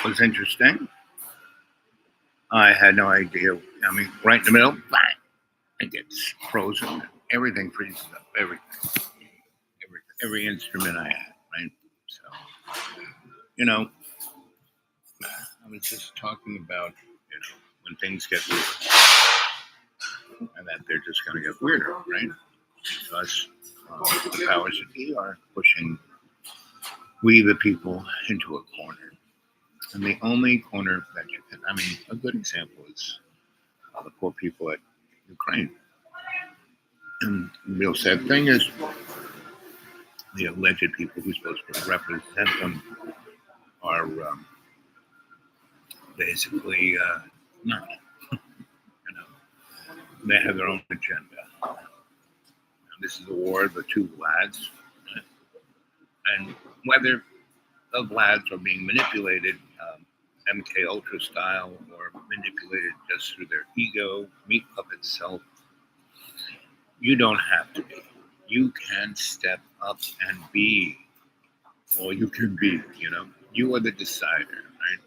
was interesting. I had no idea. I mean, right in the middle, bang, it gets frozen. Everything freezes up. Every instrument I had, right? So, you know, I was just talking about, when things get weird, and that they're just going to get weirder, right? Because the powers that be are pushing we, the people, into a corner. And the only corner that you can, I mean, a good example is the poor people at Ukraine. And the real sad thing is the alleged people who are supposed to represent them are basically not. You know, they have their own agenda. And this is the war of the two Vlads, and whether the Vlads are being manipulated, MK Ultra style, or manipulated just through their ego, meat puppet self, you don't have to be. You can step up and be all you can be. You are the decider, right?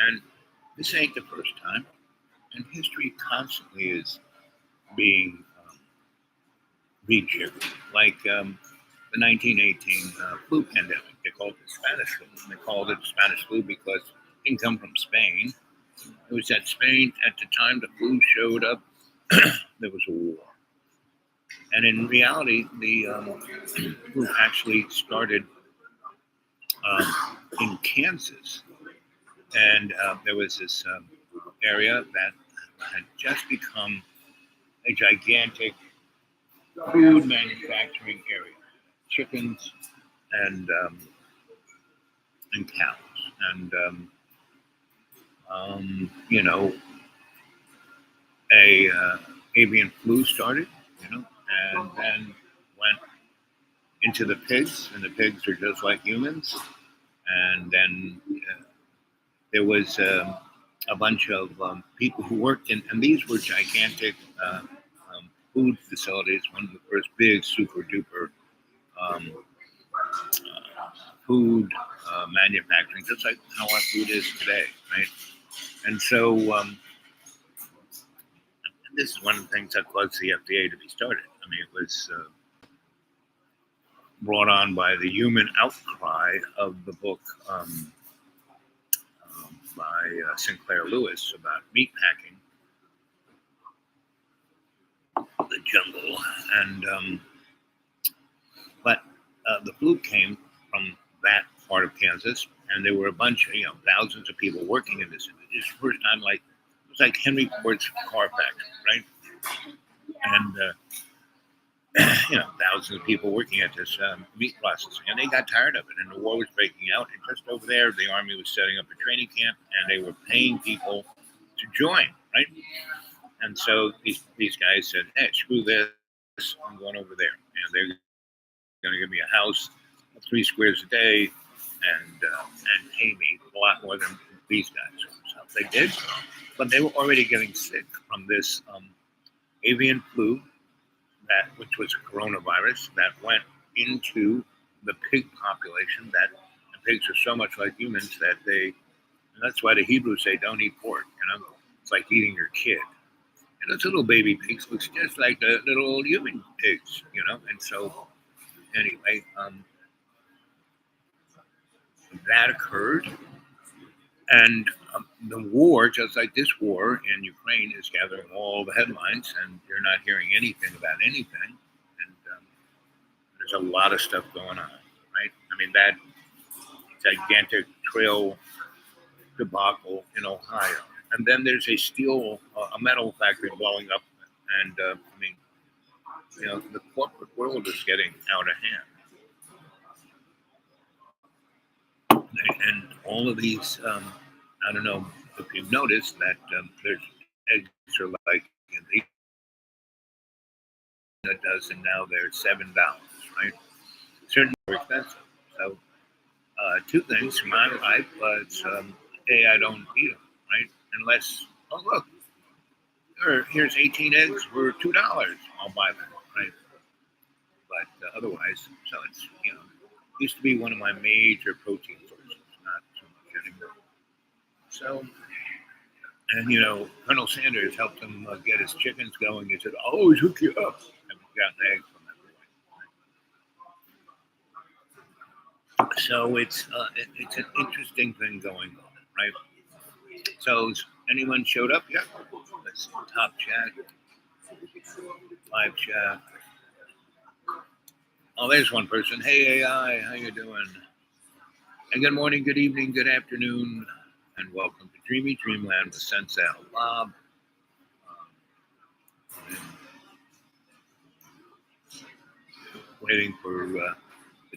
And this ain't the first time. And history constantly is being rejiggered. Like the 1918 flu pandemic. They called it the Spanish flu. And they called it the Spanish flu because it didn't come from Spain. It was that Spain, at the time the flu showed up, there was a war. And in reality, the flu actually started in Kansas. And there was this area that had just become a gigantic food manufacturing area, chickens and cows, and a avian flu started, and then went into the pigs, and the pigs are just like humans, and then there was a bunch of people who worked in, and these were gigantic food facilities, one of the first big super duper food manufacturing, just like how our food is today, right? And so this is one of the things that caused the FDA to be started. I mean, it was brought on by the human outcry of the book by Sinclair Lewis about meatpacking, the jungle, and but the flu came from that part of Kansas, and there were a bunch, thousands of people working in this. This is the first time, it was like Henry Ford's car factory, right? And thousands of people working at this meat processing, and they got tired of it, and the war was breaking out. And just over there, the army was setting up a training camp, and they were paying people to join, right? And so these guys said, "Hey, screw this! I'm going over there, and they're going to give me a house, 3 squares a day, and pay me a lot more than these guys." So they did, but they were already getting sick from this avian flu, which was a coronavirus that went into the pig population. That the pigs are so much like humans that and that's why the Hebrews say don't eat pork. It's like eating your kid. And those little baby pigs looks just like the little human pigs, And so anyway, that occurred. And the war, just like this war in Ukraine, is gathering all the headlines, and you're not hearing anything about anything. And there's a lot of stuff going on, right? I mean, that gigantic trail debacle in Ohio. And then there's a metal factory blowing up. And the corporate world is getting out of hand. And all of these, I don't know if you've noticed that there's eggs are like in a dozen now. They're $7, right? Certainly more expensive. So, 2 things in my life was I don't eat them, right? Unless, oh look, here's 18 eggs for $2. I'll buy them, right? But otherwise, so it's used to be one of my major protein sources, not so much anymore. So, and Colonel Sanders helped him get his chickens going. He said, "I'll always hook you up." And we got an egg from that boy. So it's an interesting thing going on, right? So has anyone showed up yet? Let's see, top chat, live chat. Oh, there's one person. Hey AI, how you doing? And good morning, good evening, good afternoon, and welcome to Dreamy Dreamland with Sensei Lob. Waiting for the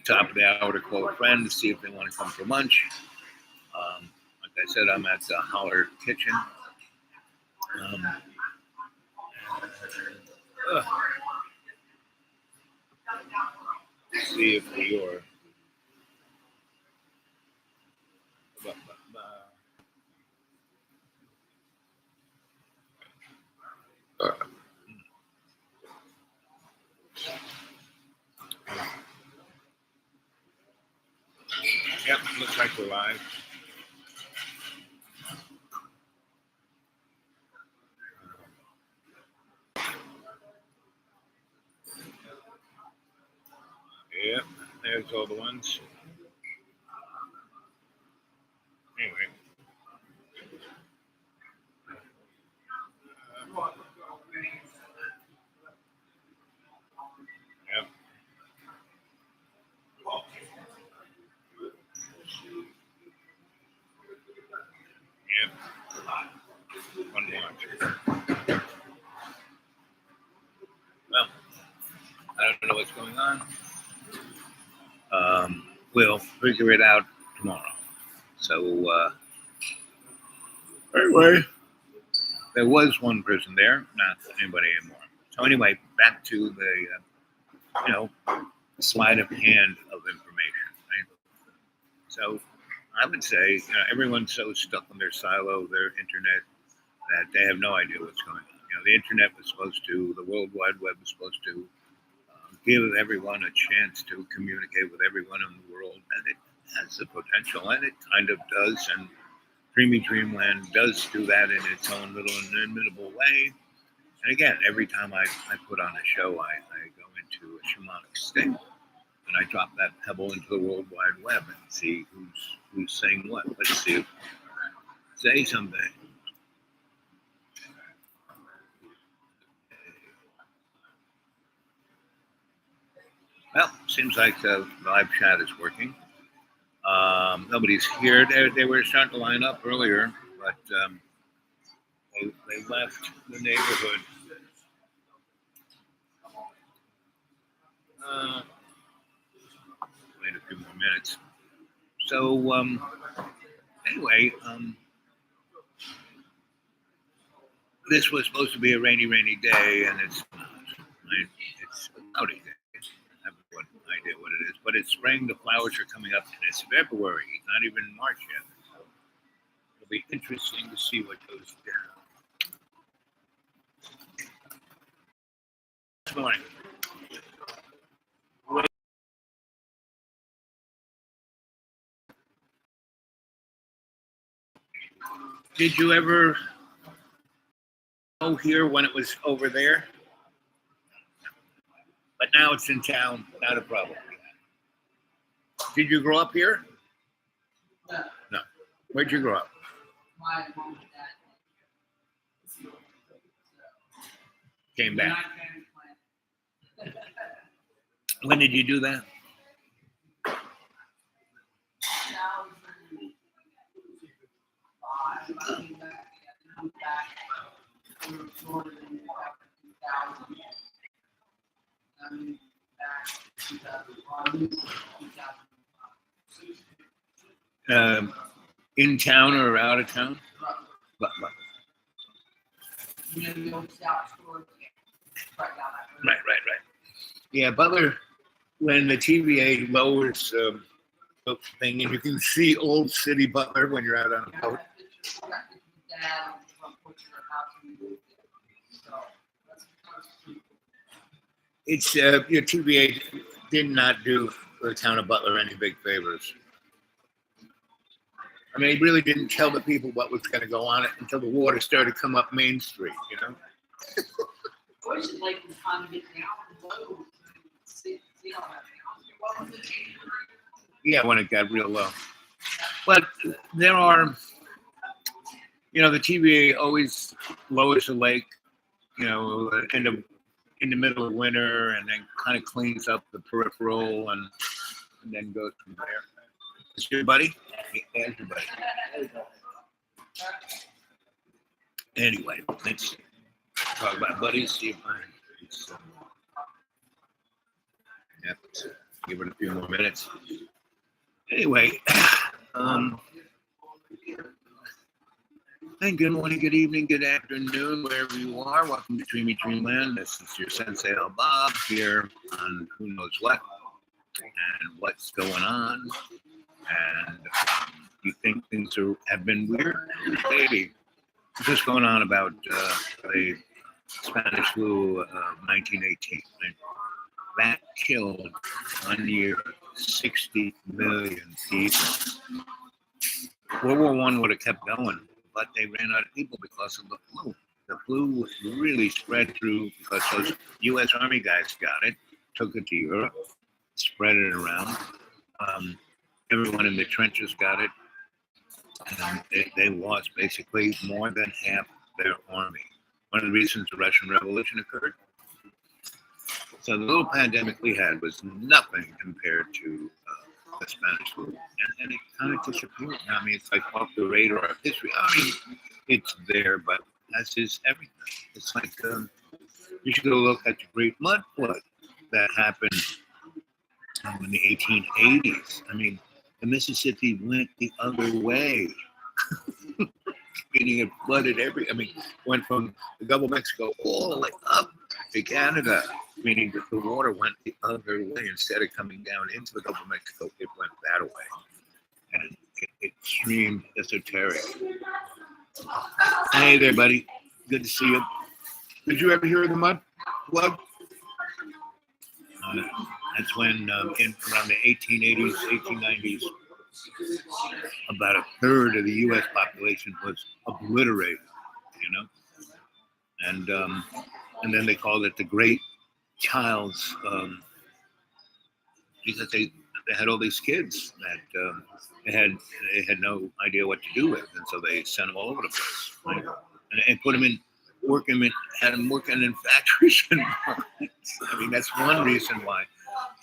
top of the hour to call a friend to see if they want to come for lunch. Like I said, I'm at the Holler Kitchen. See if we are. Yep, looks like we're live. Yep, there's all the ones. Anyway. Yep. Yep. One watch. Well, I don't know what's going on. We'll figure it out tomorrow. So, anyway, there was one person there, not anybody anymore. So anyway, back to the, sleight of hand of information, right? So I would say, everyone's so stuck in their silo, their internet, that they have no idea what's going on. The internet was supposed to, the World Wide Web was supposed to give everyone a chance to communicate with everyone in the world, and it has the potential, and it kind of does, and Dreamy Dreamland does do that in its own little inimitable way. And again, every time I put on a show, I go into a shamanic state, and I drop that pebble into the World Wide Web and see who's saying what. Let's see. Say something. Well, seems like the live chat is working. Nobody's here. They were starting to line up earlier, but they left the neighborhood. Wait a few more minutes. So anyway, this was supposed to be a rainy day, and it's not. Right? It's a cloudy day. I have no idea what it is, but it's spring. The flowers are coming up, and it's February, not even March yet. So it'll be interesting to see what goes down. This morning. Did you ever go here when it was over there? But now it's in town, not a problem. Did you grow up here? No. Where'd you grow up? My mom and dad Came back. When did you do that? In town or out of town? Right. Yeah, Butler, when the TVA lowers the thing, and you can see Old City Butler when you're out on a boat. It's your TVA did not do the town of Butler any big favors. I mean, he really didn't tell the people what was going to go on it until the water started to come up Main Street, you know? What is it like the time to get down low? See all that. What was the change? Yeah, when it got real low. But there are, you know, the TVA always lowers the lake, you know, in the middle of winter, and then kind of cleans up the peripheral and then goes from there. Is your buddy? Yeah, your buddy. Anyway, let's talk about buddies. See if yep, give it a few more minutes. Anyway, and good morning, good evening, good afternoon, wherever you are. Welcome to Dreamy Dreamland. This is your Sensei El Bob here on who knows what and what's going on. And you think things have been weird? Maybe. Just going on about the Spanish flu of 1918. That killed 1 year 60 million people. World War I would have kept going, but they ran out of people because of the flu. The flu was really spread through because those U.S. Army guys got it, took it to Europe, spread it around. Everyone in the trenches got it, and they lost basically more than half their army. One of the reasons the Russian Revolution occurred. So the little pandemic we had was nothing compared to the Spanish flu, and it kind of disappeared. I mean, it's like off the radar of history. I mean, it's there, but as is everything. It's like you should go look at the Great Mud Flood that happened in the 1880s. I mean, the Mississippi went the other way. Meaning it flooded went from the Gulf of Mexico all the way up to Canada, meaning that the water went the other way. Instead of coming down into the Gulf of Mexico, it went that way. And it screamed esoteric. Hey there, buddy. Good to see you. Did you ever hear of the mud flood? That's when, around the 1880s, 1890s, about a third of the U.S. population was obliterated, you know, and then they called it the Great Child's, because they had all these kids that they had no idea what to do with, and so they sent them all over the place, right? and put them in. Had them working in factories and mines. I mean, that's one reason why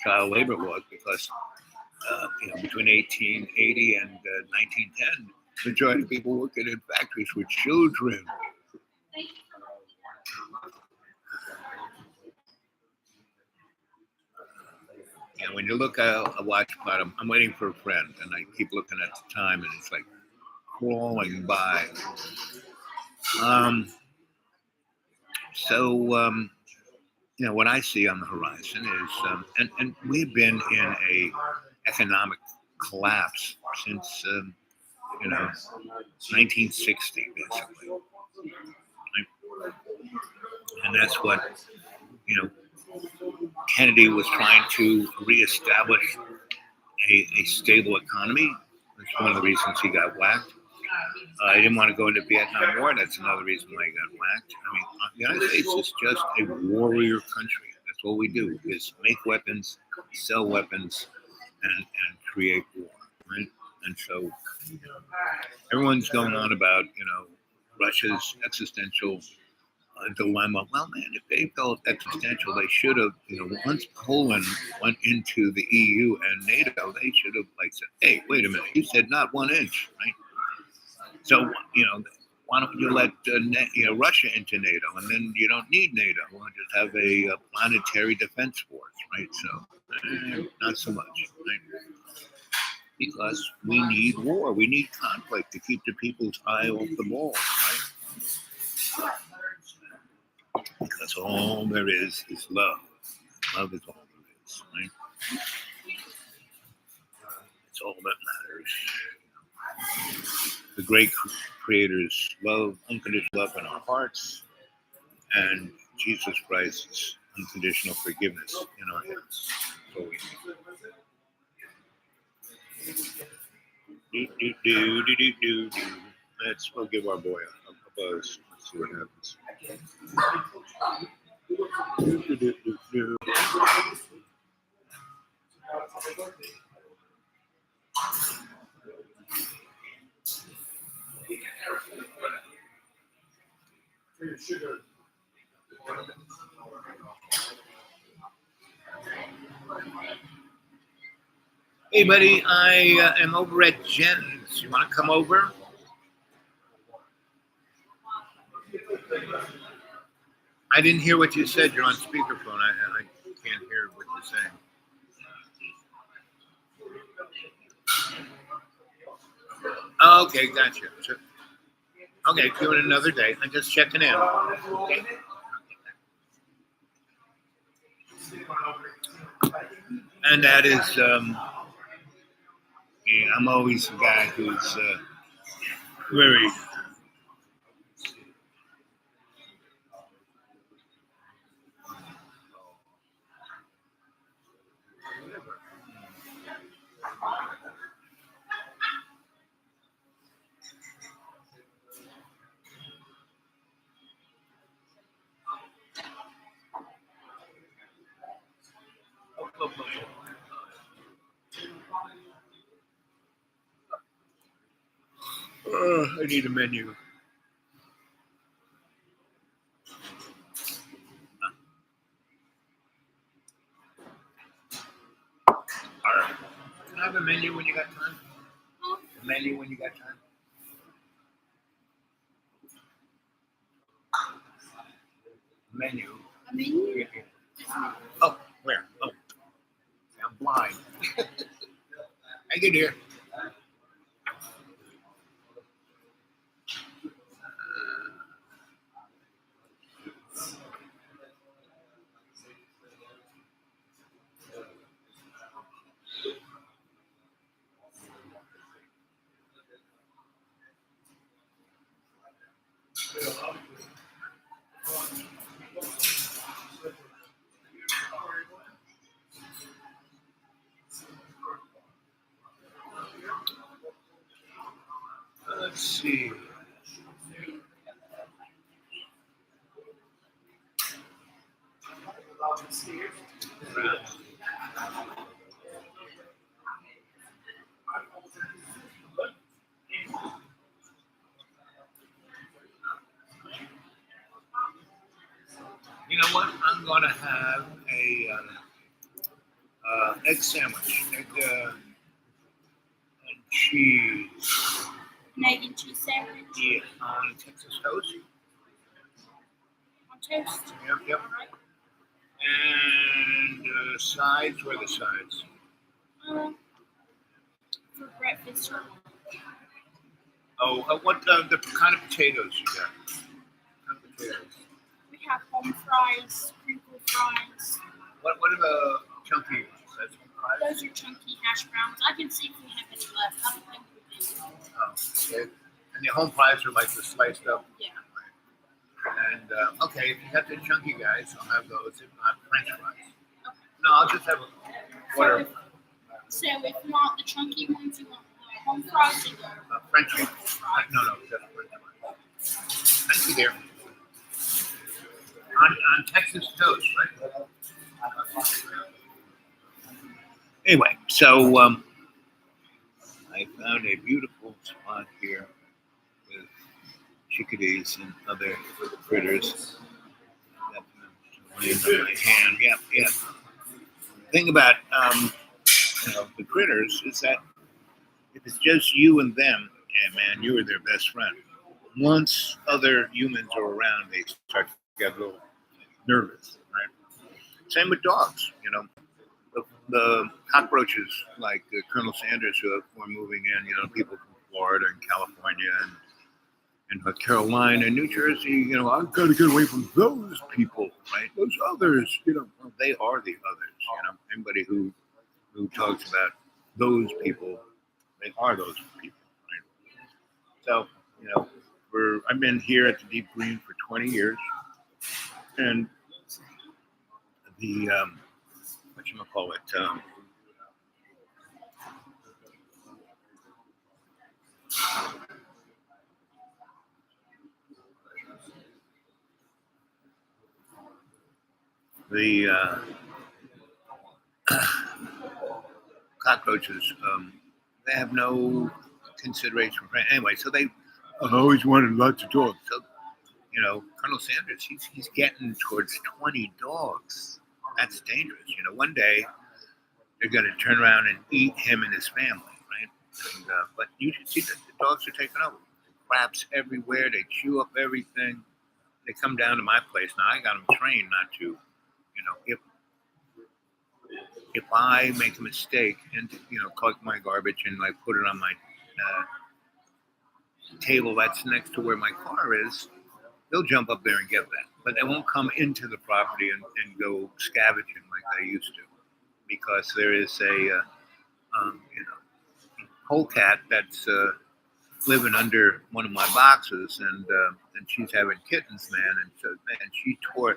child labor was, because between 1880 and 1910, the majority of people working in factories were children. When you look at a watch bottom, I'm waiting for a friend, and I keep looking at the time, and it's like crawling by. What I see on the horizon is, and we've been in a economic collapse since, 1960, basically. And that's what, Kennedy was trying to reestablish a stable economy. That's one of the reasons he got whacked. He didn't want to go into Vietnam War. That's another reason why he got whacked. I mean, the United States is just a warrior country. That's all we do, is make weapons, sell weapons, and create war, right? And so everyone's going on about, Russia's existential dilemma. Well, man, if they felt existential, they should have, once Poland went into the EU and NATO, they should have said, hey, wait a minute, you said not 1 inch, right? So, why don't you let Russia into NATO, and then you don't need NATO. We'll just have a planetary defense force, right? So, not so much, right? Because we need war, we need conflict to keep the people's eye off the ball, right? Because all there is love. Love is all there is, right? It's all that matters. The great creator's love, unconditional love in our hearts, and Jesus Christ's unconditional forgiveness in our hearts. So Do. Let's go give our boy a buzz. Let's see what happens. Do. Hey, buddy, I am over at Jen's. You want to come over? I didn't hear what you said. You're on speakerphone. I can't hear what you're saying. Oh, okay, gotcha. So, okay, do it another day. I'm just checking in. Okay. And that is, yeah, I'm always the guy who's very. I need a menu. All right. Can I have a menu when you got time? A menu when you got time? Menu. A menu? Yeah. Oh, where? Oh, I'm blind. I get here. Let's see. You know what? I'm gonna have a egg sandwich, egg and cheese. An egg and cheese sandwich? Yeah, on Texas toast. On toast? Yep. And sides. Where are the sides? For breakfast. Oh, what the kind of potatoes you got? What kind of potatoes? We have home fries, crinkle fries. What are the chunky ones? That's fries? Those are chunky hash browns. I can see if we have any left. I don't think we do. Oh, okay. And the home fries are like the sliced up. Yeah. And okay, if you got the chunky guys, I'll have those. If not, French fries. Okay. No, I'll just have a order. So if you want the chunky ones, you want the home fries or the French fries. No, just French fries. Thank you, dear. On Texas toast, right? Anyway, so I found a beautiful spot here with chickadees and other critters. Got them laying on my hand. Yeah. The thing about the critters is that if it's just you and them, yeah, man, you are their best friend. Once other humans are around, they start to get a little nervous, right? Same with dogs, the cockroaches like Colonel Sanders who were moving in, people from Florida and California and North Carolina and New Jersey, I've got to get away from those people, right? Those others, well, they are the others, Anybody who talks about those people, they are those people, right? So, I've been here at the Deep Green for 20 years, and the whatchamacallit, The cockroaches, they have no consideration for anyway. So they always wanted lots of dogs. So Colonel Sanders, he's getting towards 20 dogs. That's dangerous. One day they're going to turn around and eat him and his family, right? And, but you should see that the dogs are taking over. Crabs everywhere. They chew up everything. They come down to my place. Now I got them trained not to, if I make a mistake and collect my garbage and I put it on my table that's next to where my car is, they'll jump up there and get that. But they won't come into the property and go scavenging like they used to, because there is a polecat that's living under one of my boxes, and she's having kittens, man. And so, man, she tore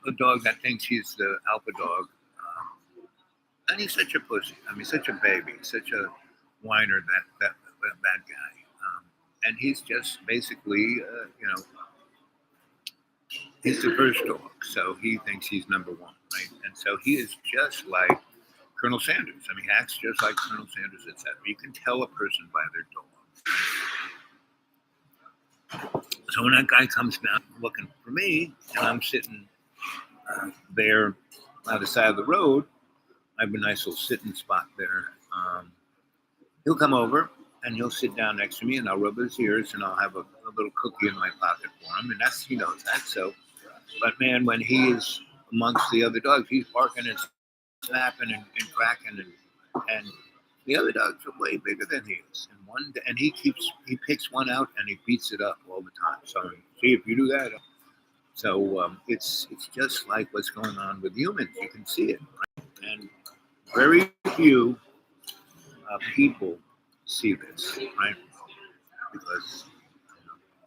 the dog that thinks he's the alpha dog, and he's such a pussy. I mean, such a baby, such a whiner, that guy. And he's just basically, he's the first dog, so he thinks he's number one, right? And so he is just like Colonel Sanders. I mean, he acts just like Colonel Sanders, etc. You can tell a person by their dog. So when that guy comes down looking for me, and I'm sitting there by the side of the road, I have a nice little sitting spot there. He'll come over and he'll sit down next to me, and I'll rub his ears, and I'll have a little cookie in my pocket for him, and he knows that. So, but man, when he is amongst the other dogs, he's barking and snapping and cracking, and the other dogs are way bigger than he is. And he picks one out and he beats it up all the time. So see if you do that. So it's just like what's going on with humans. You can see it, right? And very few people see this, right? Because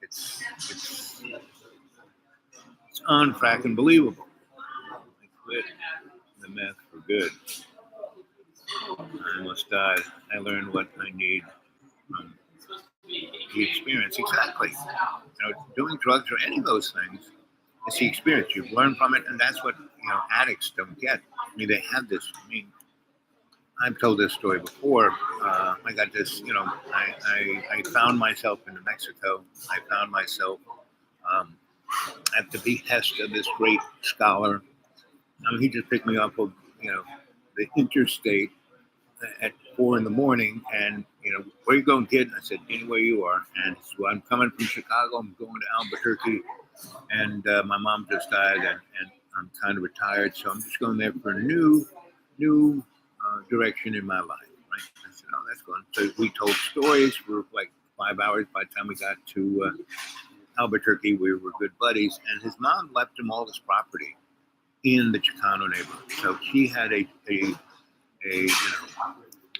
it's unfracking believable. I quit the meth for good. I almost died. I learned what I need from the experience. Exactly. Doing drugs or any of those things, it's the experience. You learn from it, and that's what addicts don't get. I mean, they have this. I mean, I've told this story before. I got this. I found myself in New Mexico. I found myself at the behest of this great scholar. He just picked me up of the interstate at 4 a.m, and where you going, kid? I said, anywhere you are. And so I'm coming from Chicago. I'm going to Albuquerque, and my mom just died, and I'm kind of retired, so I'm just going there for a new direction in my life. Right? I said, oh, that's good. So we told stories for like 5 hours. By the time we got to Albuquerque, we were good buddies, and his mom left him all this property in the Chicano neighborhood. So she had a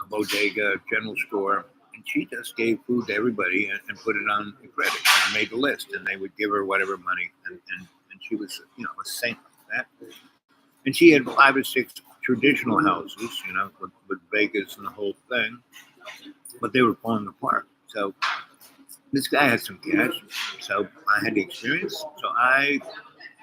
bodega, general store, and she just gave food to everybody and put it on the credit and made the list, and they would give her whatever money, and she was a saint like that. And she had 5 or 6 traditional houses, with Vegas and the whole thing, but they were falling apart. So this guy had some cash, so I had the experience. So I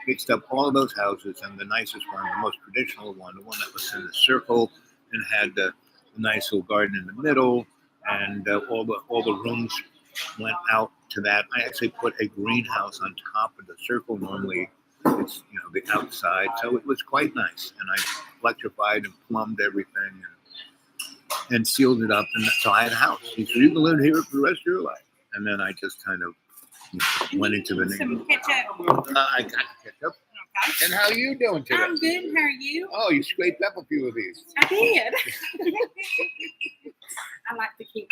fixed up all of those houses, and the nicest one, the most traditional one, the one that was in the circle and had the nice little garden in the middle, and all the rooms went out to that. I actually put a greenhouse on top of the circle. Normally, it's the outside, so it was quite nice. And I electrified and plumbed everything and sealed it up, and so I had a house. He said, "You can live here for the rest of your life." And then I just kind of went into the neighborhood. Some ketchup. I got the ketchup. Okay. And how are you doing today? I'm good. How are you? Oh, you scraped up a few of these. I did. I like to keep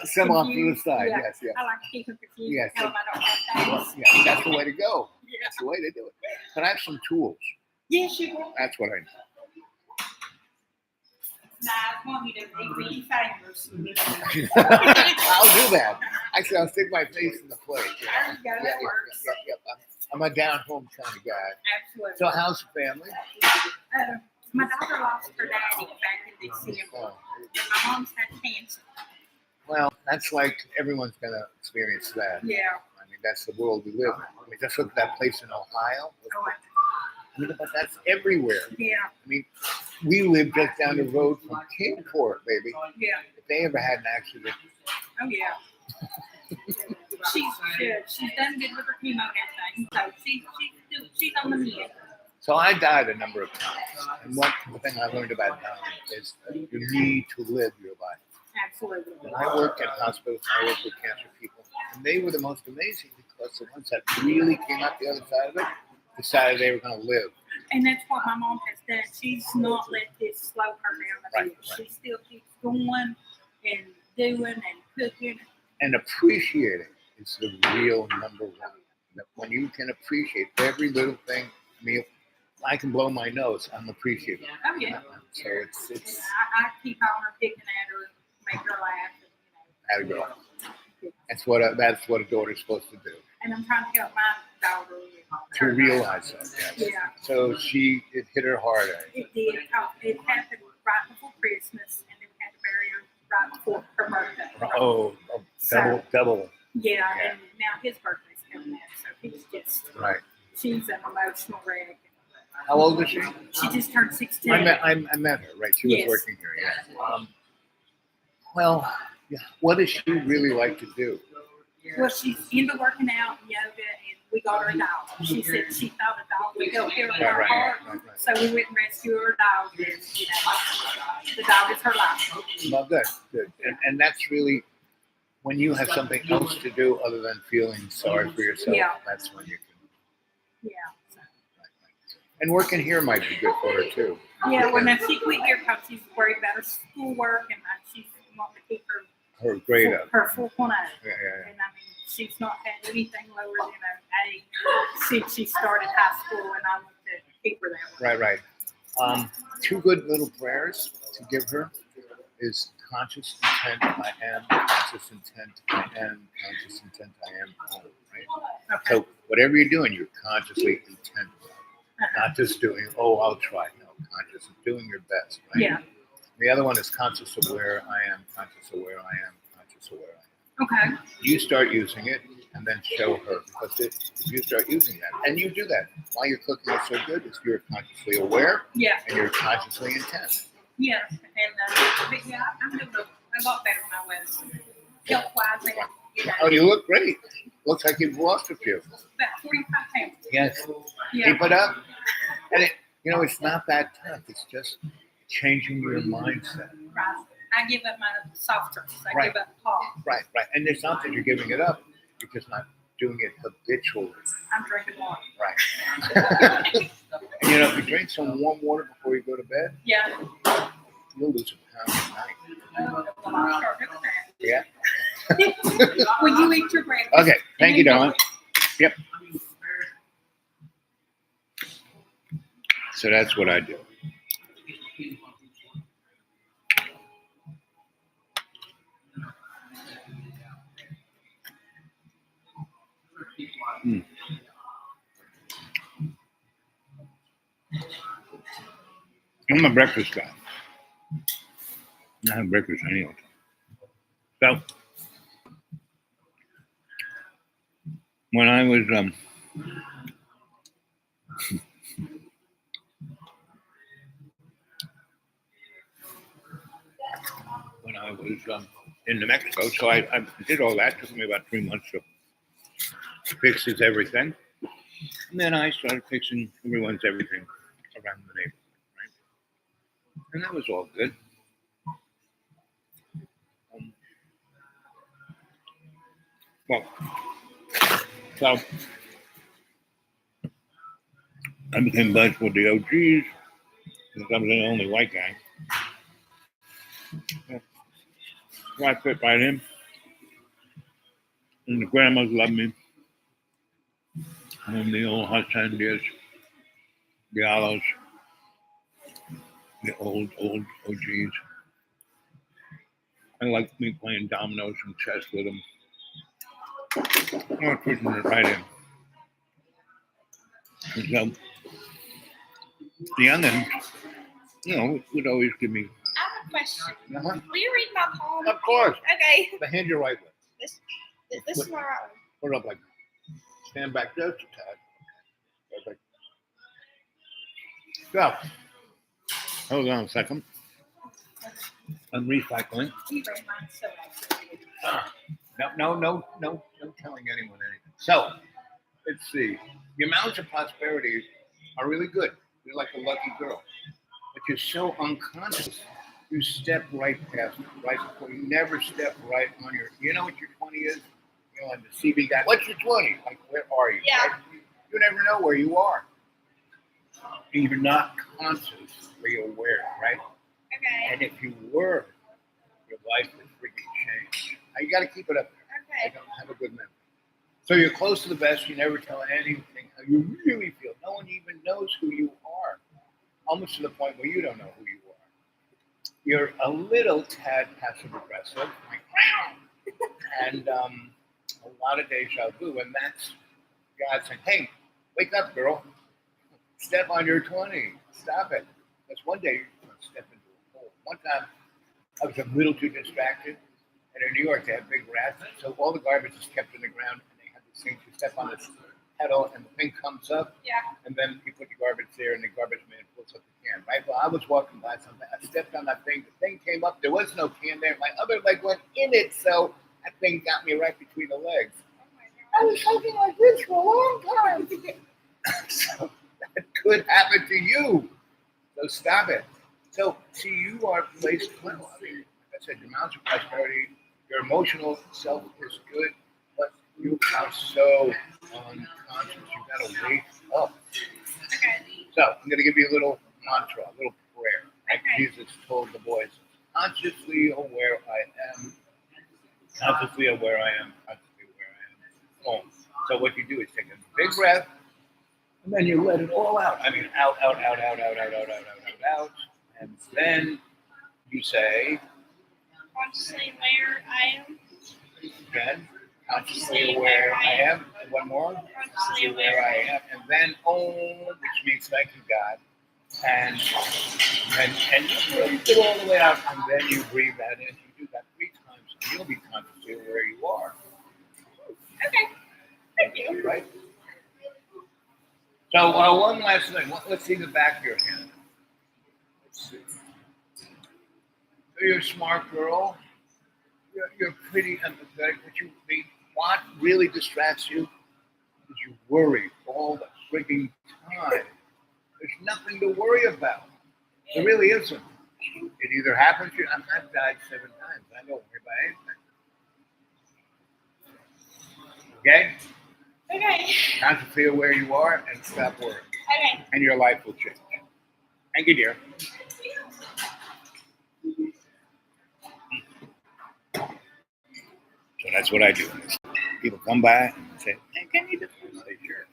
Some off to the side. Yeah. Yes, yes. I like to keep them confused. Yes. Tell them I don't have things. Yeah, that's the way to go. Yeah. That's the way to do it. But I have some tools. Yes, you will. That's what I need. Nah, I want you to make me famous. I'll do that. Actually, I'll stick my face in the plate. There you go. That works. Yep. I'm a down-home kind of guy. Absolutely. So how's the family? My daughter lost her daddy back in December. And my mom's had cancer. Well, that's like everyone's gonna experience that. Yeah. I mean, that's the world we live in. I mean, just look at that place in Ohio. Oh, I mean, but that's everywhere. yeah. I mean, we live just down the road from Kingport, baby. Yeah. If they ever had an accident, Oh, yeah. She's done good with her chemo and everything, so she's on the mend. so I died a number of times. And one thing I learned about dying is you need to live your life. Absolutely. When I worked in hospitals, I worked with cancer people, and they were the most amazing because the ones that really came out the other side of it decided they were going to live. And that's what my mom has done. She's not let this slow her down a bit. Right. She still keeps going and doing and cooking. And appreciating is the real number one. When you can appreciate every little thing, I mean, I can blow my nose. I'm appreciative. Oh, yeah. So it's I keep on her, picking at her, make her laugh. how to go. That's what a daughter's supposed to do. And I'm trying to help my daughter. To realize that. Yes. Yeah. So it hit her hard. It did. It happened right before Christmas, and then we had to bury her right before her birthday. Oh, double. Yeah, Yeah. and now his birthday's coming up, so he's just, Right. she's an emotional wreck. How old is she? She just turned 16. I met her. Right. She was Yes. working here. Yeah. Well, yeah. What does she really like to do? Well, she's into working out and yoga, and we got her a dog. She said she thought a dog would help her her heart, Right. so we went and rescued her dog, and, the dog is her life. Well, good. And that's really when you have something else to do other than feeling sorry for yourself. Yeah. That's when you can. Yeah. And working here might be good for her too. Yeah, well, now she quit here because she's worried about her schoolwork, and she's wanting to keep Her grade up. her full 1.0. Yeah. And I mean, she's not had anything lower than an A since she started high school, and I want to keep her that way. Right. Two good little prayers to give her is conscious intent I am, conscious intent I am, conscious intent I am home. Right. Okay. So whatever you're doing, you're consciously intent. Not just doing, I'll try. No, conscious of doing your best. Right? Yeah. The other one is conscious of where I am, conscious of where I am, conscious of where I am. Okay. You start using it and then show her. Because if you start using that, and you do that while you're cooking it so good, is you're consciously aware Yeah. and you're consciously intent. Yeah. And but yeah, I'm doing a lot better than I was health-wise, and Oh, you look great. Looks like you've lost a few. about 45 pounds. Yes. Yeah. Keep it up. And it's not that tough. It's just changing your mindset. Right. I give up my soft drinks. I Right. give up pop. Right. And it's not that you're giving it up. You're just not doing it habitually. I'm drinking water. Right. And if you drink some warm water before you go to bed, Yeah. you'll lose a pound a night. Well, I'll start doing that. Yeah. Will you eat your breakfast? Okay. Thank you, darling. Yep. So that's what I do. I'm a breakfast guy. I have breakfast anyway. So when I was in New Mexico, so I did all that. It took me about 3 months to fix everything. And then I started fixing everyone's everything around the neighborhood, right? And that was all good. So I became buddies with the OGs because I was the only white guy. So I fit right in. And the grandmas loved me. And the old haciendas, the Alos, the old OGs. I liked me playing dominoes and chess with them. I was fitting it right in. And so the youngins, would always give me a question. Uh-huh. Will you read my palm? Of course. Okay. The hand your right way. This is my right one. Put it up like stand back just a tad. Perfect. So, hold on a second. I'm recycling. You read mine so accurately. No telling anyone anything. So, let's see. The amounts of prosperity are really good. You're like a lucky girl. But you're so unconscious, you step right past it, right before you never step right on your, you know what your 20 is? You know, and the CB guy, what's your 20? Like, where are you? Yeah. Right? You never know where you are. You're not consciously aware, right? Okay. And if you were, your life would freaking change. Now, you got to keep it up there. Okay. I don't have a good memory. So you're close to the best. You never tell anything how you really feel. No one even knows who you are. Almost to the point where you don't know who you are. You're a little tad passive aggressive, like, and a lot of deja vu. And that's God saying, "Hey, wake up, girl. Step on your 20. Stop it." Because one day you're going to step into a hole. One time I was a little too distracted. And in New York, they have big rats. So all the garbage is kept in the ground. And they have this thing, you step on this pedal and the thing comes up. Yeah. And then you put the garbage there and the garbage man pulls up the can, right? Well, I was walking by something. I stepped on that thing. The thing came up. There was no can there. My other leg went in it. So that thing got me right between the legs. I was holding like this for a long time. So that could happen to you. So stop it. So, see, you are placed well. I mean, like I said, your amounts of prosperity, your emotional self is good, but you are so unconscious. You've got to wake up. Okay. So, I'm going to give you a little mantra, a little prayer. Like Okay. Jesus told the boys, consciously aware I am, consciously aware I am, consciously aware I am. Oh. So, what you do is take a big breath, and then you let it all out. I mean, out. And then you say, Consciously aware I am. again, consciously aware I am. And one more. Consciously aware I am. And then which means thank you, God. And you breathe it all the way out, and then you breathe that in. You do that 3 times, and you'll be consciously aware you are. Okay. Thank you. Right? So one last thing. Let's see the back of your hand. Let's see. So you're a smart girl. You're pretty empathetic, but what really distracts you is you worry all the frigging time. There's nothing to worry about. There really isn't. It either happens to you. I've died 7 times. I don't worry about anything. Okay? Okay. Consciously aware you are and stop worrying. Okay. And your life will change. Thank you, dear. So that's what I do. People come by and say, "Hey, can you do this?" I say, "Sure."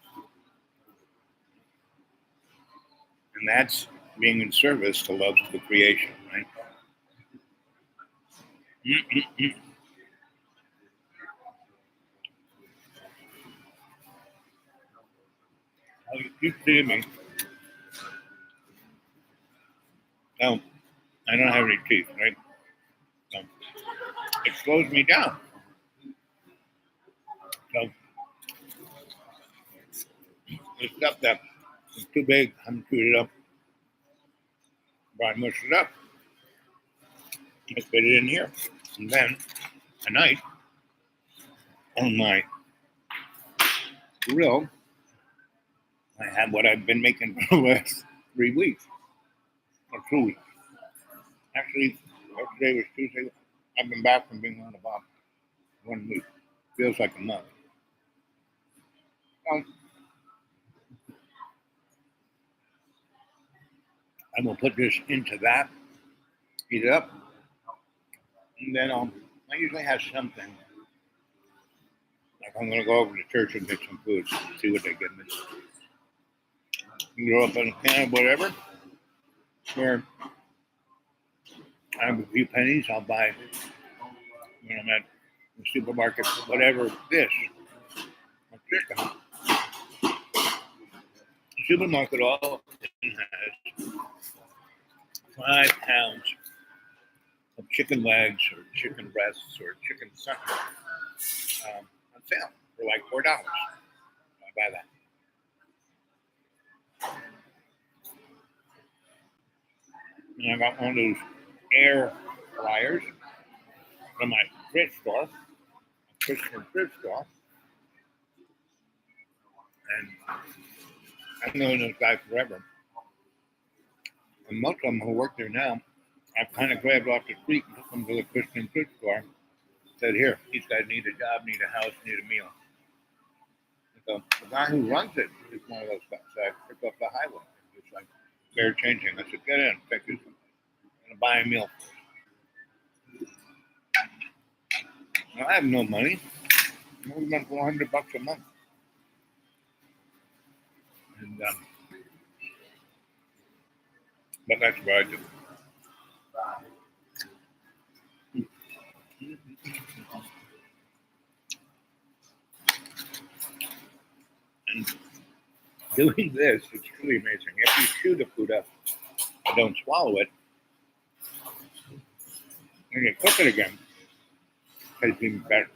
And that's being in service to love, to the creation, right? Oh, you keep seeing me. No, I don't have any teeth, right? So it slows me down. So the stuff that is too big, I'm chewed it up. But I mush it up. I put it in here. And then tonight on my grill, I have what I've been making for the last 3 weeks. Or 2 weeks. Actually, yesterday was Tuesday. I've been back from being on about 1 week. Feels like a month. I'm going to put this into that, heat it up, and then I usually have something. Like I'm going to go over to church and get some food, see what they give me. You go up in a can of whatever, where I have a few pennies, I'll buy when I'm at the supermarket, whatever this, or chicken. The supermarket all has 5 pounds chicken legs or chicken breasts or chicken something on sale for like $4. I buy that. And I got one of those air fryers from my thrift store, Christian thrift store. And I've known this guy forever. And most of them who work there now, I've kind of grabbed off the street and took them to the Christian thrift store. Said, here, these guys need a job, need a house, need a meal. So the guy who runs it is one of those guys. So I picked up the highway. It's like fair changing. I said, get in, pick this one. I'm gonna buy a meal. Now, I have no money. I only spent $400 a month. And but that's what I do. And doing this, it's really amazing. If you chew the food up and don't swallow it, when you cook it again, it tastes even better.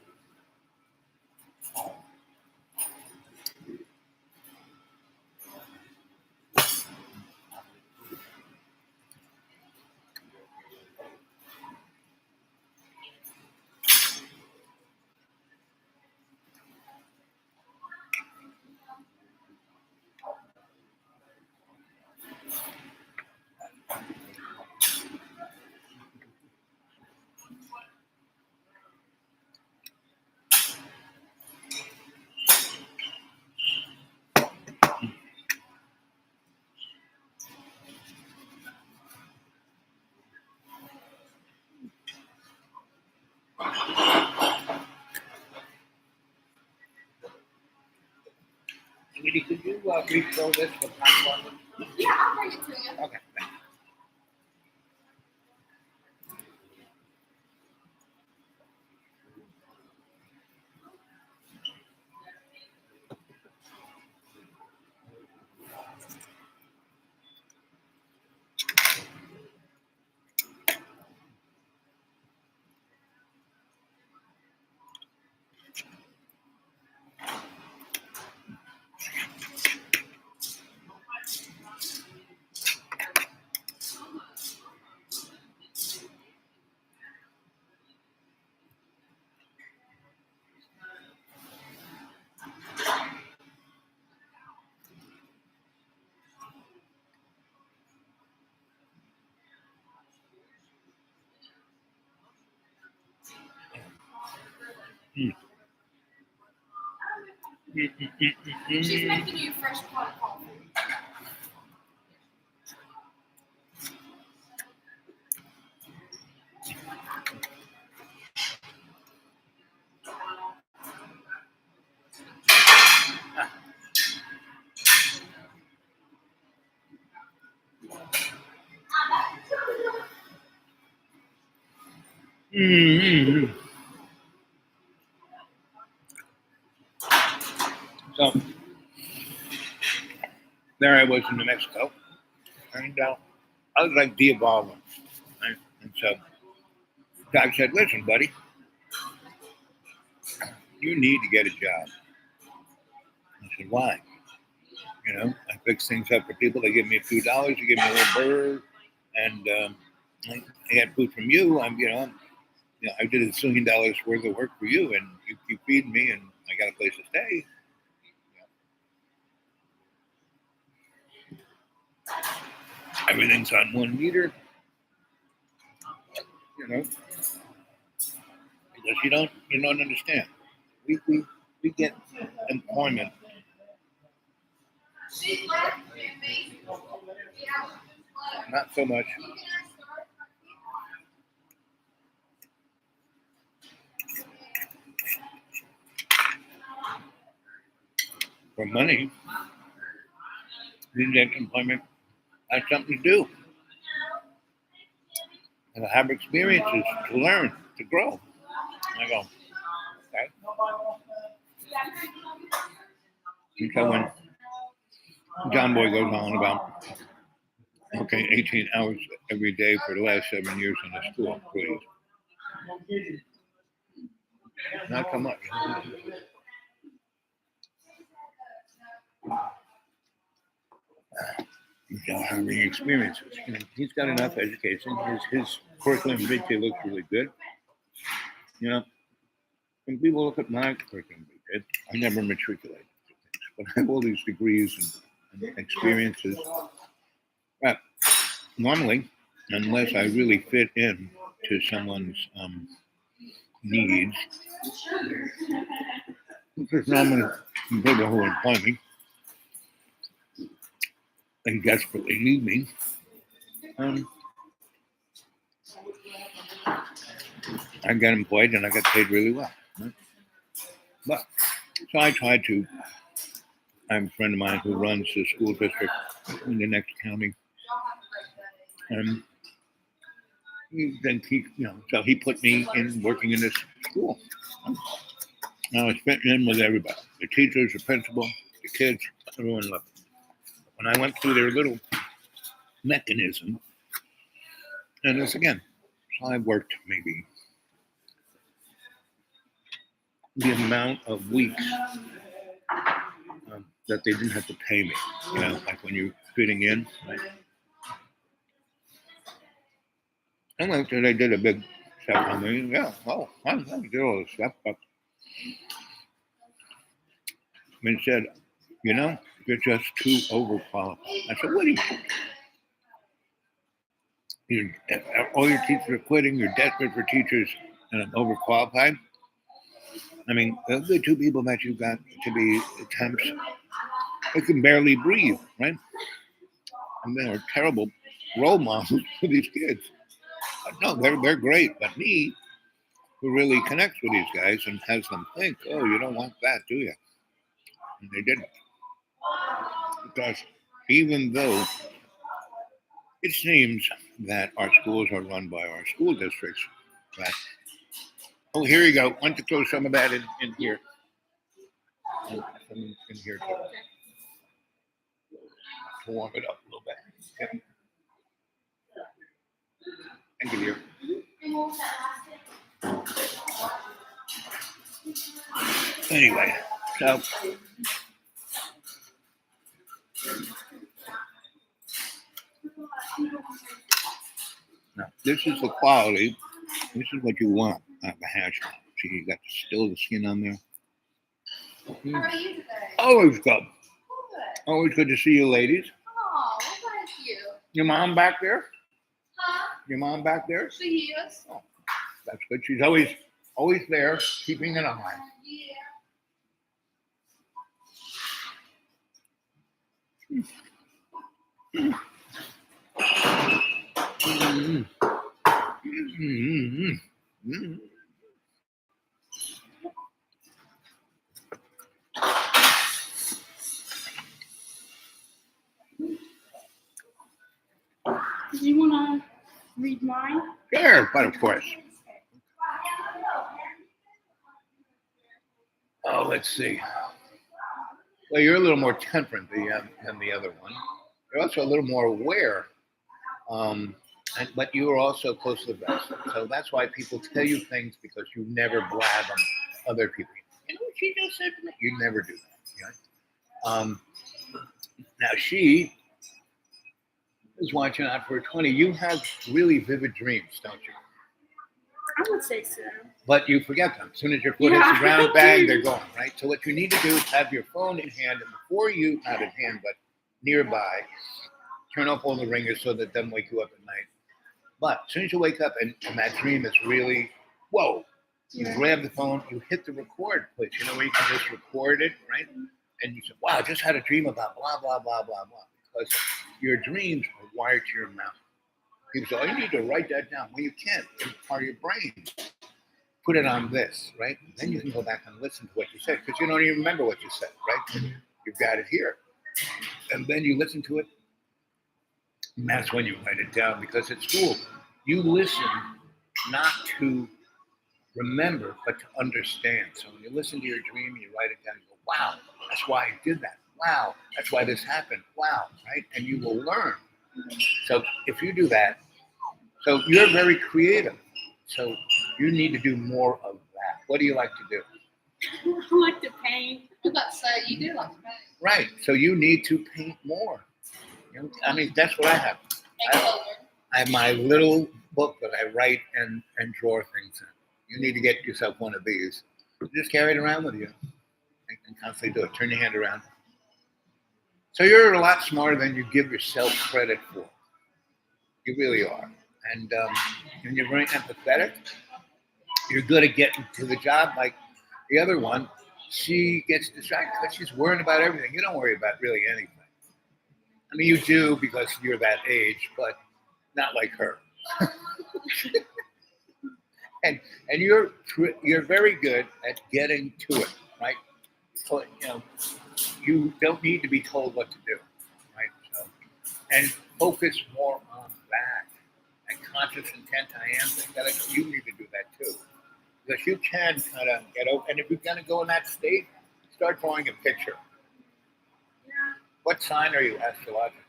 Sweetie, could you refill this with hot water? Yeah, I'll bring it to you. Okay, thanks. She's making you fresh pot coffee. Mm-hmm. So there I was in New Mexico, and I was like de-evolving. Right? And so God said, listen, buddy, you need to get a job. I said, why? You know, I fix things up for people. They give me a few dollars, you give me a little bird, and I had food from you. I did $1 zillion worth of work for you, and you keep feeding me, and I got a place to stay. Everything's on 1 meter, you know, because you don't understand. We get employment. Not so much for money. We get employment has something to do. And I have experiences to learn, to grow. And I go, okay. And so when John Boy goes on about Okay, 18 hours every day for the last 7 years in the school, please. Not so much. He's not having experiences. You know, he's got enough education. His curriculum vitae looks really good. You know, when people look at my curriculum vitae, I never matriculated for things, but I have all these degrees and experiences. But normally, unless I really fit in to someone's needs, which is normally people who employ me and desperately need me, I get employed and I get paid really well. Right? But so I try to. I have a friend of mine who runs the school district in the next county, and so he put me in working in this school. Now I fit in with everybody: the teachers, the principal, the kids, everyone loved it. When I went through their little mechanism, and this again, so I worked maybe the amount of weeks that they didn't have to pay me. You know, like when you're fitting in. Right? And like they did a big stuff on me. Yeah, well, I did all this stuff, but they said, you know, you're just too overqualified. I said, what do you mean? All your teachers are quitting, you're desperate for teachers, and I'm overqualified? I mean, the two people that you got to be temps, they can barely breathe, right? And they're terrible role models for these kids. But no, they're great. But me, who really connects with these guys and has them think, oh, you don't want that, do you? And they didn't. Because even though it seems that our schools are run by our school districts, that, oh, here you go. Why don't you throw some of that in here? In here too. To warm it up a little bit. Yep. Thank you, dear. Anyway, so now this is the quality. This is what you want out of a hash brown. See, you got still the skin on there. How are you today? Always good. Good. Always good to see you, ladies. Oh, well, thank you. Your mom back there? Huh? Your mom back there? She is. Oh, that's good. She's always there, keeping an eye. Yeah. Mm-hmm. Mm-hmm. Mm-hmm. Did you want to read mine? Sure, but of course. Oh, let's see. Well, you're a little more temperate than the other one. You're also a little more aware, but you are also close to the best. So that's why people tell you things because you never blab on other people. You know what she just said to me? You never do that. Right? Now she is watching out for 20. You have really vivid dreams, don't you? I would say so. But you forget them. As soon as your foot hits the ground, bang, they're gone, right? So what you need to do is have your phone in hand, and before you, not in hand, but nearby, turn off all the ringers so that doesn't wake you up at night. But as soon as you wake up and that dream is really, whoa, you grab the phone, you hit the record place, you know, where you can just record it, right? And you say, wow, I just had a dream about blah, blah, blah, blah, blah. Because your dreams are wired to your mouth. People say, oh, you need to write that down. Well, you can't. It's part of your brain. Put it on this, right? Then you can go back and listen to what you said because you don't even remember what you said, right? You've got it here. And then you listen to it. And that's when you write it down because at school, you listen not to remember, but to understand. So when you listen to your dream, you write it down, you go, wow, that's why I did that. Wow, that's why this happened. Wow, right? And you will learn So if you do that, so you're very creative. So you need to do more of that. What do you like to do? I like to paint. I was about to say, you do like to paint. Right. So you need to paint more. You know, I mean, that's what I have. And color. I have my little book that I write and draw things in. You need to get yourself one of these. Just carry it around with you and constantly do it. Turn your hand around. So you're a lot smarter than you give yourself credit for. You really are. And you're very empathetic. You're good at getting to the job. Like the other one, she gets distracted because she's worrying about everything. You don't worry about really anything. I mean, you do because you're that age, but not like her. and you're very good at getting to it, right? So you don't need to be told what to do, right? So, and focus more on that. And conscious intent, I am. You need to do that too, because you can kind of get over. And if you're going to go in that state, start drawing a picture. Yeah. What sign are you astrologically?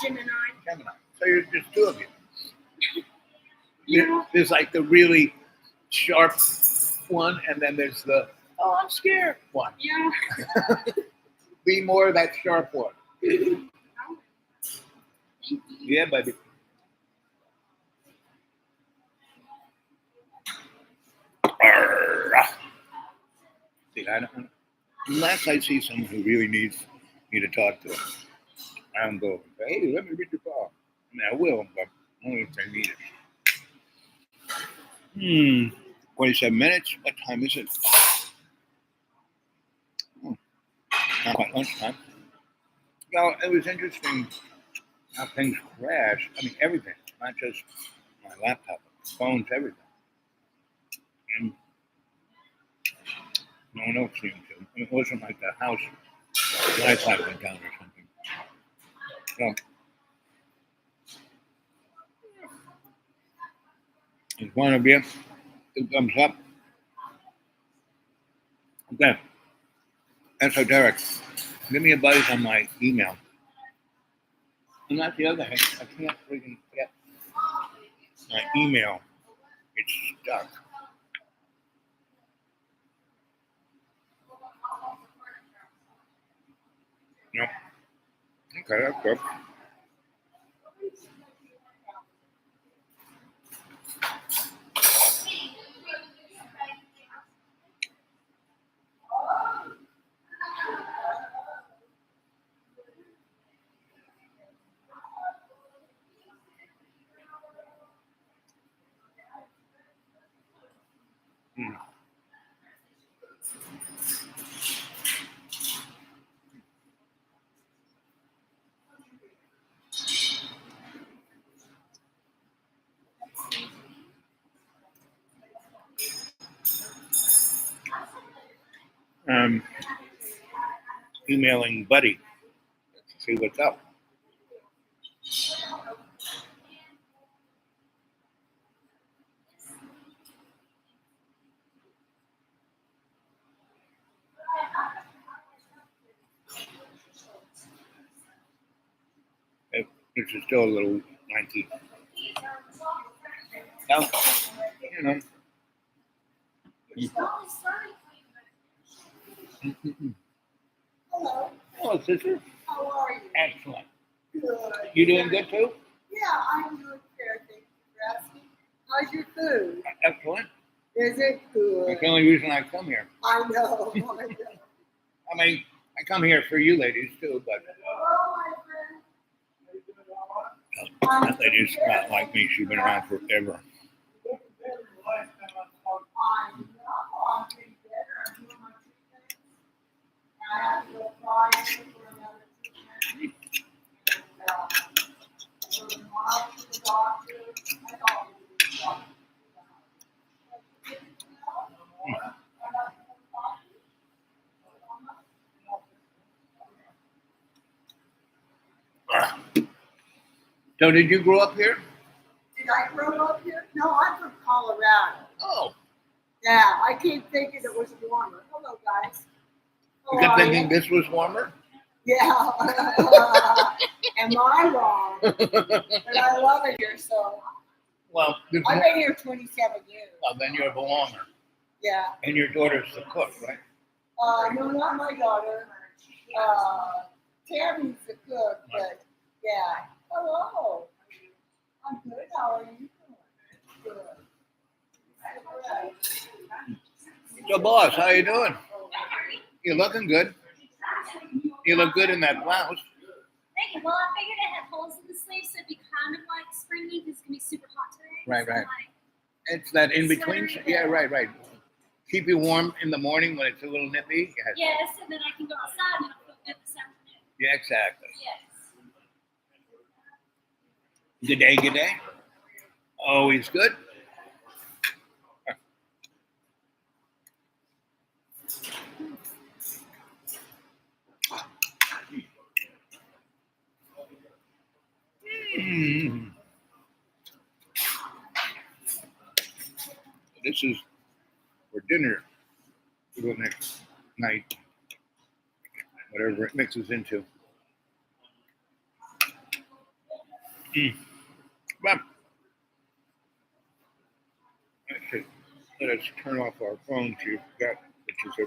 Gemini. Gemini. So you're just two of you. Yeah. There's like the really sharp one, and then there's the I'm scared one. Yeah. Be more of that sharp one. Thank you. Yeah, baby. See, I don't. Unless I see someone who really needs me to talk to, I don't go, hey, let me read your file. I mean, I will, but only if I need it. 27 minutes. What time is it? Not quite lunchtime. Well, it was interesting how things crash. I mean, everything, not just my laptop, phones, everything. And no one else seemed to. I mean, it wasn't like the house Wi-Fi went down or something. So, there's one of you. 2 thumbs up. Okay. Esoteric. Give me a buzz on my email. And that's the other thing. I can't freaking get my email. It's stuck. Nope. Okay, that's good. Emailing Buddy to see what's up. Which is still a little lanky. No, you know. Hello, Hello, sister. how are you? Excellent. Good. You doing good too? Yeah, I'm doing fair. Thank you for asking. How's your food? Excellent. Is it good? That's the only reason I come here. I know. I mean, I come here for you ladies too, but Hello, my friend. that lady's not like me. She's been around forever. I know. I'm getting better. I'm doing my treatment. I have to apply for another treatment. So tomorrow to the doctor. I thought it was the doctor. So did you grow up here? Did I grow up here? No, I'm from Colorado. Oh, Yeah, I keep thinking it was warmer. Hello, guys. you How kept are thinking you? this was warmer? Yeah. Am I wrong? But I love it here, so Well, I've been here 27 years. well, then you're a belonger. Yeah. And your daughter's the cook, right? No, not my daughter. Tammy's the cook, but yeah. Hello. I'm good. How are you doing? Good. So, boss, how you doing? You're looking good. You look good in that blouse. Thank you. Well, I figured it had holes in the sleeves, so it'd be kind of like springy because it's gonna be super hot today. Right, So, right. like, It's that in between. Sweater. Yeah, right. Keep you warm in the morning when it's a little nippy. yes, and then I can go outside and it'll feel good this afternoon. Yeah, exactly. Yes. Good day, good day. Always good. Mm. This is for dinner for the next night, whatever it mixes into. Well, actually, let us turn off our phone so you've got, which is a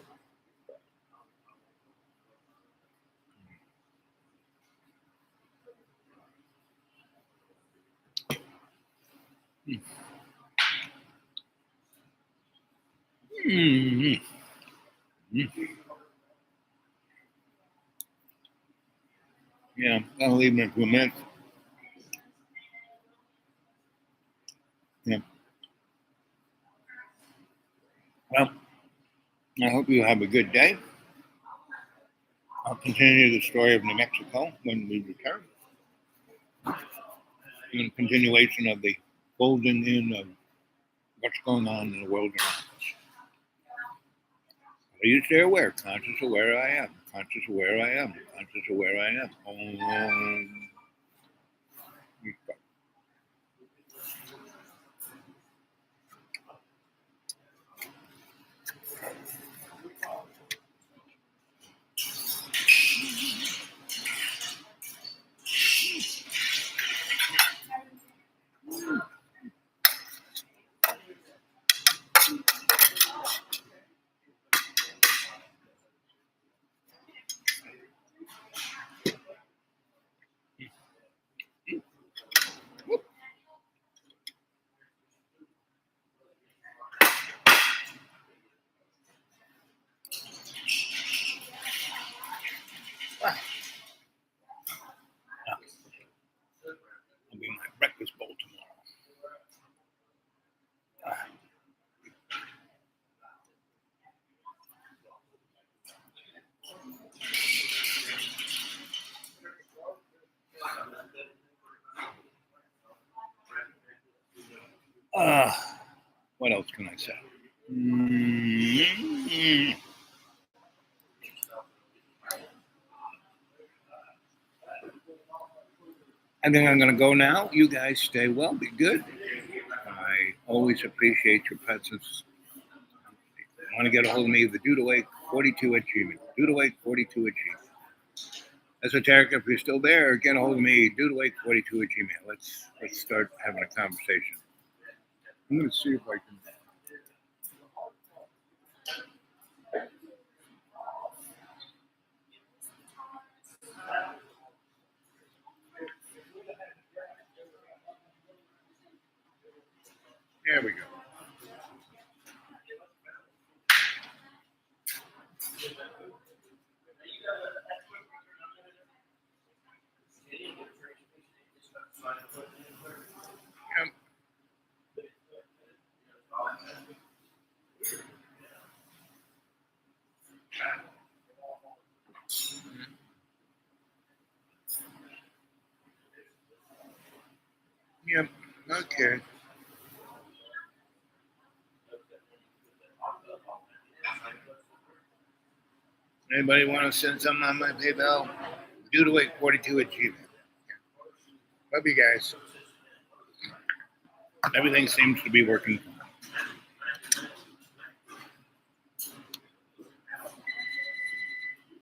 Mm. Yeah, I'll leave it in a few minutes. Yeah. Well, I hope you have a good day. I'll continue the story of New Mexico when we return. In continuation of the folding in of what's going on in the world around us. Please stay aware, conscious of where I am, conscious of where I am, conscious of where I am. I'll be my breakfast bowl tomorrow. What else can I say? I think I'm going to go now. You guys stay well, be good. I always appreciate your presence. If you want to get a hold of me, the dudawake42@gmail. Dudawake42@gmail. Esoteric, if you're still there, get a hold of me, dudawake42@gmail. Let's start having a conversation. I'm going to see if I can. There we go. Yep. Okay. Anybody want to send something on my PayPal? Dudawake42@gmail. Love you guys. Everything seems to be working